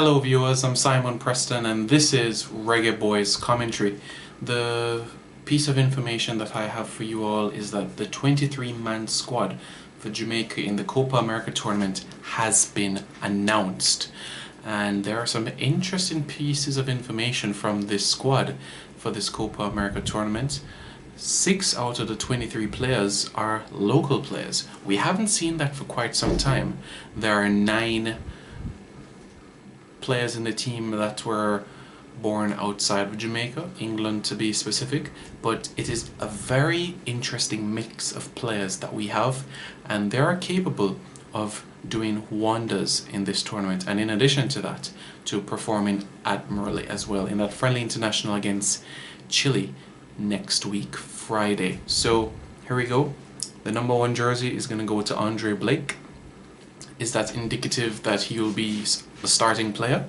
Hello viewers, I'm Simon Preston and this is Reggae Boyz commentary. The piece of information that I have for you all is that the 23-man squad for Jamaica in the Copa America tournament has been announced. And there are some interesting pieces of information from this squad for this Copa America tournament. 6 out of the 23 players are local players. We haven't seen that for quite some time. There are 9 players in the team that were born outside of Jamaica, England to be specific, but it is a very interesting mix of players that we have, and they are capable of doing wonders in this tournament, and in addition to that, to performing admirably as well in that friendly international against Chile next week, Friday. So here we go. The number 1 jersey is going to go to Andre Blake. Is that indicative that he will be a starting player?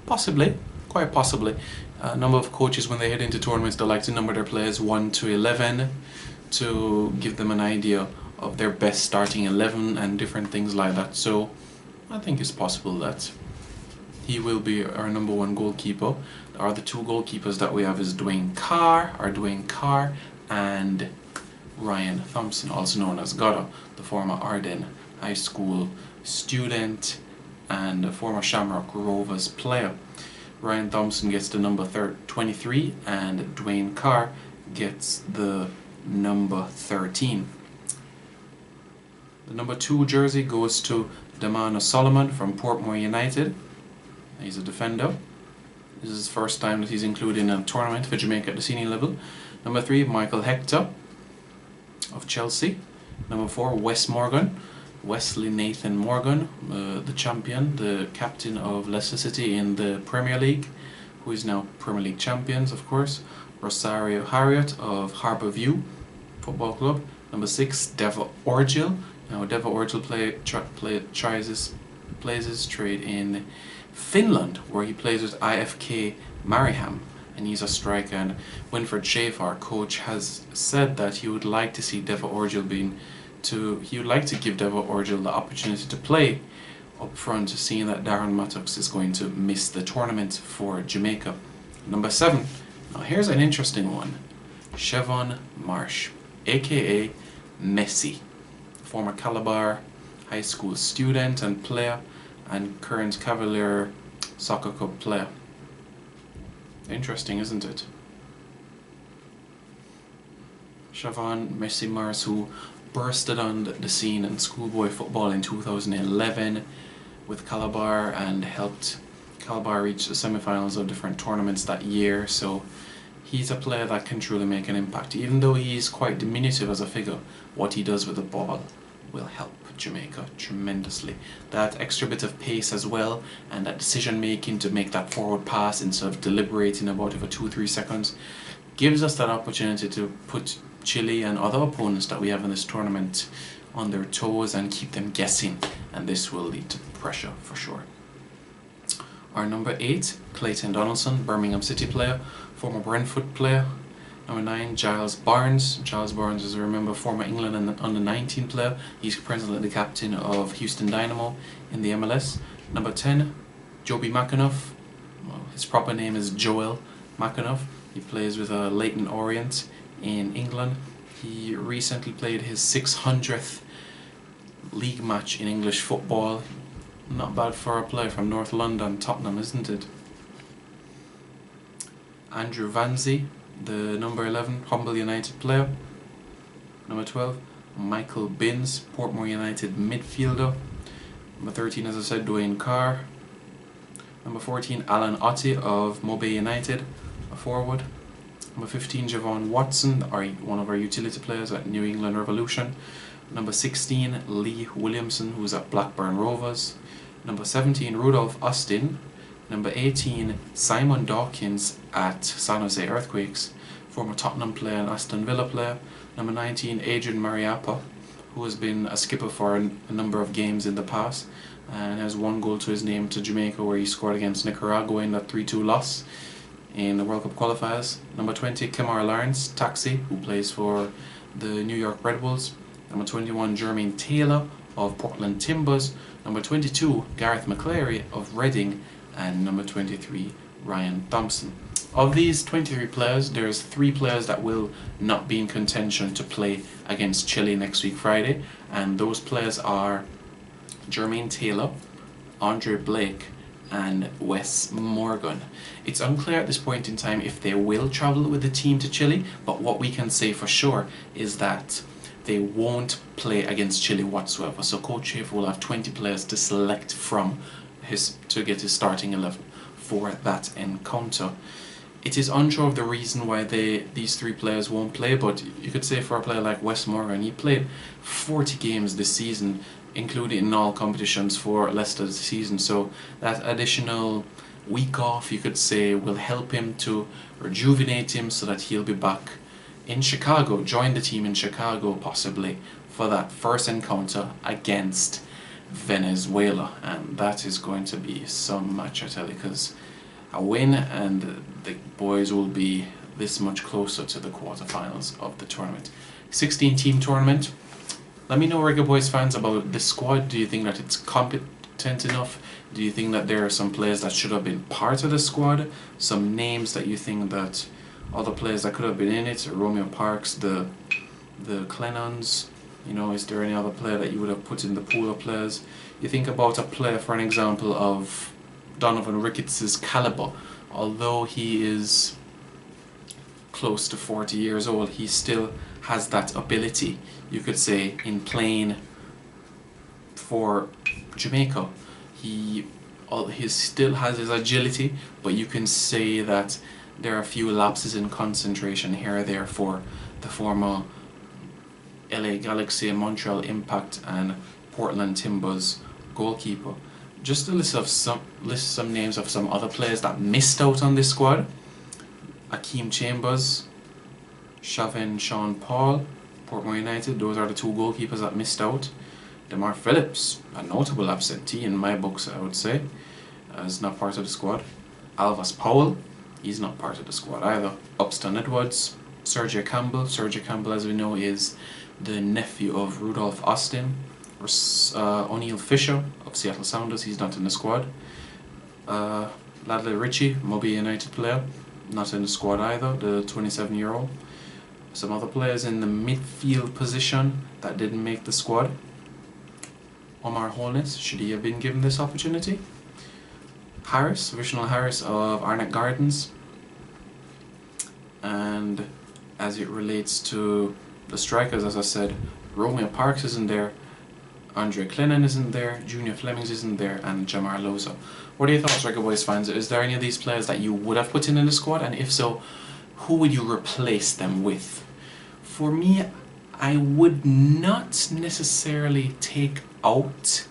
Possibly, quite possibly. A number of coaches, when they head into tournaments, they like to number their players 1 to 11 to give them an idea of their best starting 11 and different things like that. So I think it's possible that he will be our number 1 goalkeeper. The 2 goalkeepers that we have is Dwayne Carr and Ryan Thompson, also known as Gotta, the former Arden High School student and a former Shamrock Rovers player. Ryan Thompson gets the number 23 and Dwayne Carr gets the number 13. The number 2 jersey goes to Damano Solomon from Portmore United. He's a defender. This is his first time that he's included in a tournament for Jamaica at the senior level. Number 3, Michael Hector of Chelsea. Number 4, Wesley Nathan Morgan, the champion, the captain of Leicester City in the Premier League, who is now Premier League champions, of course. Rosario Harriott of Harbourview Football Club. Number 6, Deva Orgil. Now Deva Orgil plays his trade in Finland, where he plays with IFK Mariehamn, and he's a striker. And Winfred Schaefer, our coach, has said that he would like to see Deva Orgil he would like to give Deva Orgil the opportunity to play up front, seeing that Darren Mattox is going to miss the tournament for Jamaica. Number 7, now here's an interesting one. Chevon Marsh, aka Messi, former Calabar High School student and player and current Cavalier Soccer Cup player. Interesting, isn't it? Chevon Messi Marsh, who bursted on the scene in schoolboy football in 2011 with Calabar and helped Calabar reach the semi-finals of different tournaments that year. So he's a player that can truly make an impact. Even though he's quite diminutive as a figure, what he does with the ball will help Jamaica tremendously. That extra bit of pace as well, and that decision making to make that forward pass instead of deliberating about it for 2-3 seconds, gives us that opportunity to put Chile and other opponents that we have in this tournament on their toes and keep them guessing, and this will lead to pressure for sure. Our number 8, Clayton Donaldson, Birmingham City player, former Brentford player. Number 9, Giles Barnes. Giles Barnes, as you remember, former England and under-19 player. He's presently the captain of Houston Dynamo in the MLS. Number 10, Joby Makarov. Well, his proper name is Joel Makarov. He plays with Leyton Orient in England. He recently played his 600th league match in English football. Not bad for a player from North London, Tottenham, isn't it? Andrew Vanzi, the number 11, Humble United player. Number 12, Michael Binns, Portmore United midfielder. Number 13, as I said, Dwayne Carr. Number 14, Alan Otti of Mobe United, a forward. Number 15, Javon Watson, one of our utility players at New England Revolution. Number 16, Lee Williamson, who's at Blackburn Rovers. Number 17, Rudolph Austin. Number 18, Simon Dawkins at San Jose Earthquakes, former Tottenham player and Aston Villa player. Number 19, Adrian Mariappa, who has been a skipper for a number of games in the past and has 1 goal to his name to Jamaica, where he scored against Nicaragua in that 3-2 loss in the World Cup qualifiers. Number 20, Kemar Lawrence, Taxi, who plays for the New York Red Bulls. Number 21, Jermaine Taylor of Portland Timbers. Number 22, Gareth McClary of Reading. and number 23, Ryan Thompson. Of these 23 players, there's 3 players that will not be in contention to play against Chile next week Friday, and those players are Jermaine Taylor, Andre Blake, and Wes Morgan. It's unclear at this point in time if they will travel with the team to Chile, but what we can say for sure is that they won't play against Chile whatsoever. So Coach Schaefer will have 20 players to select from to get his starting 11 for that encounter. It is unsure of the reason why these 3 players won't play, but you could say for a player like Wes Morgan, he played 40 games this season, including in all competitions for Leicester this season, so that additional week off, you could say, will help him to rejuvenate him so that he'll be back in Chicago, join the team in Chicago possibly for that first encounter against Venezuela, and that is going to be some match, I tell you, because a win and the boys will be this much closer to the quarterfinals of the tournament. 16-team tournament. Let me know, Reggae Boyz fans, about this squad. Do you think that it's competent enough? Do you think that there are some players that should have been part of the squad? Some names that you think that other players that could have been in it? Romeo Parks, the Clennons. You know, is there any other player that you would have put in the pool of players? You think about a player, for an example, of Donovan Ricketts' caliber. Although he is close to 40 years old, he still has that ability, you could say, in playing for Jamaica. He still has his agility, but you can say that there are a few lapses in concentration here or there for the former LA Galaxy, Montreal Impact and Portland Timbers goalkeeper. Just to list some names of some other players that missed out on this squad: Akeem Chambers, Shavin Sean Paul, Portmore United. Those are the 2 goalkeepers that missed out. Demar Phillips, a notable absentee in my books, I would say, is not part of the squad. Alvas Powell, he's not part of the squad either. Upston Edwards, Sergio Campbell. Sergio Campbell, as we know, is the nephew of Rudolph Austin. O'Neill Fisher of Seattle Sounders, he's not in the squad. Ladley Ritchie, Moby United player, not in the squad either, the 27-year-old. Some other players in the midfield position that didn't make the squad. Omar Holness, should he have been given this opportunity? Harris, Vishal Harris of Arnett Gardens. And as it relates to the strikers, as I said, Romeo Parks isn't there, Andre Clennon isn't there, Junior Flemings isn't there, and Jamar Loza. What are your thoughts, Reggae Boyz fans? Is there any of these players that you would have put in the squad, and if so, who would you replace them with? For me, I would not necessarily take out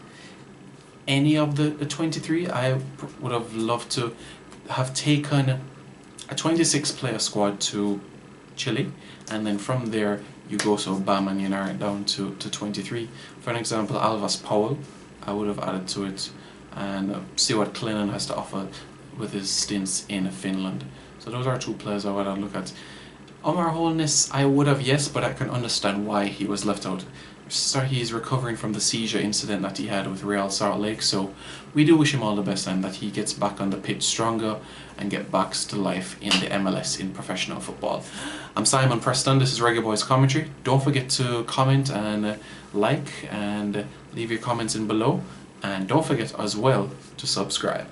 any of the 23. I would have loved to have taken a 26-player squad to Chile, and then from there you go so bam and you narrow it down to 23. For an example, Alvas Powell, I would have added to it, and see what Clennon has to offer with his stints in Finland. So those are 2 players I would have looked at. Omar Holness, I would have, yes, but I can understand why he was left out. So he's recovering from the seizure incident that he had with Real Salt Lake, so we do wish him all the best and that he gets back on the pitch stronger and get back to life in the MLS, in professional football. I'm Simon Preston, this is Reggae Boyz Commentary. Don't forget to comment and like and leave your comments in below, and don't forget as well to subscribe.